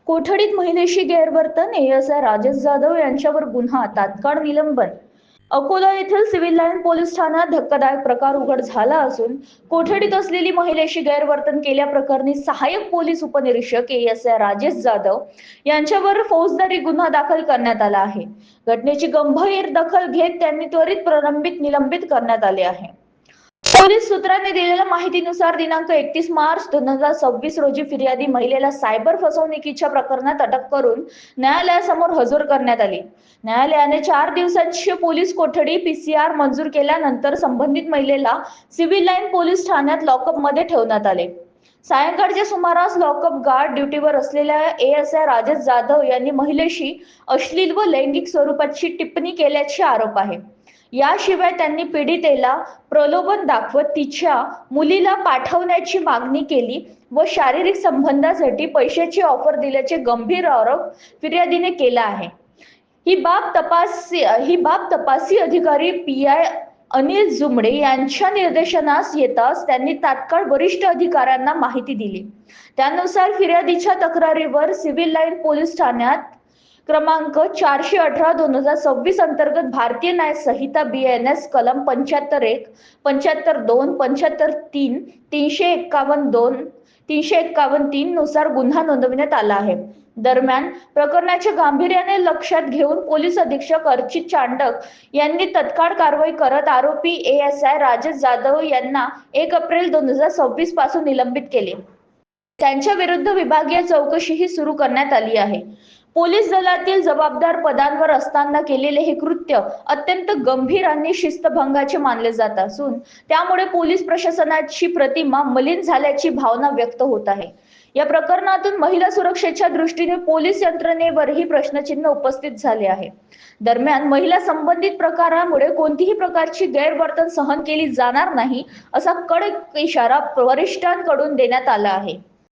कोठडीत महिलेशी गैरवर्तन एएसआय राजेश जाधव यांच्यावर गुन्हा तात्काळ निलंबन. अकोला येथील सिव्हिल लाईन पोलीस ठाण्यात धक्कादायक प्रकार उघड झाला असून कोठडीत असलेली महिलेशी गैरवर्तन केल्याप्रकरणी सहाय्यक पोलीस उपनिरीक्षक एएसआय राजेश जाधव यांच्यावर फौजदारी गुन्हा दाखल करण्यात आला आहे. घटनेची गंभीर दखल घेत त्यांनी त्वरित प्रलंबित निलंबित करण्यात आले आहे. पोलीस सूत्रांनी दिलेल्या माहितीनुसार दिनांक 31 मार्च 2026 रोजी फिर्यादी महिलेला सायबर फसवणुकीच्या प्रकरणात अटक करून न्यायालयासमोर हजर करण्यात आली. न्यायालयाने 4 दिवसांची पोलीस कोठडी पीसीआर मंजूर केल्यानंतर संबंधित महिलेला सिव्हिल लाईन पोलीस ठाण्यात लॉकअप मध्ये ठेवण्यात आले. सायंकाळच्या सुमारास लॉकअप गार्ड ड्युटीवर असलेल्या एएसआय राजेश जाधव यांनी महिलेशी अश्लील व लैंगिक स्वरूपाची टिप्पणी केल्याचे आरोप आहे. याशिवाय त्यांनी पीडितेला प्रलोभन दाखवत तिच्या मुलीला पाठवण्याची मागणी केली व शारीरिक संबंधासाठी पैशाची ऑफर दिल्याचे गंभीर आरोप फिर्यादीने केला आहे. ही बाब तपासी अधिकारी पीआय अनिल जुमडे यांच्या निर्देशनास येताच त्यांनी तात्काळ वरिष्ठ अधिकाऱ्यांना माहिती दिली. त्यानुसार फिर्यादीच्या तक्रारीवर सिव्हिल लाईन पोलीस ठाण्यात क्रमांक 418/2026 अंतर्गत भारतीय न्याय संहिता BNS कलम 75(1), 75(2), 75(3), 351(2), 351(3) नुसार गुन्हा नोंदवण्यात आला आहे. दरम्यान प्रकरणाच्या गांभीर्याने लक्षात घेऊन पोलीस अधीक्षक अर्चित चांडक यांनी तत्काळ कारवाई करत आरोपी एएसआय राजेश जाधव यांना 1 एप्रिल 2026 पासून निलंबित केले. त्यांच्या विरुद्ध विभागीय चौकशीही सुरू करण्यात आली आहे. पोलीस दलातील जबाबदार पदांवर असताना केलेले हे कृत्य अत्यंत गंभीर आणि शिस्तभंगाचे मानले जात असून त्यामुळे पोलीस प्रशासनाची प्रतिमा मलिन झाल्याची भावना व्यक्त होत आहे. या प्रकरणातून महिला सुरक्षेच्या दृष्टीने पोलीस यंत्रणेवरही प्रश्नचिन्ह उपस्थित झाले आहे. दरम्यान महिला संबंधित प्रकारामुळे कोणतीही प्रकारची गैरवर्तन सहन केली जाणार नाही असा कडक इशारा वरिष्ठांकडून देण्यात आला आहे.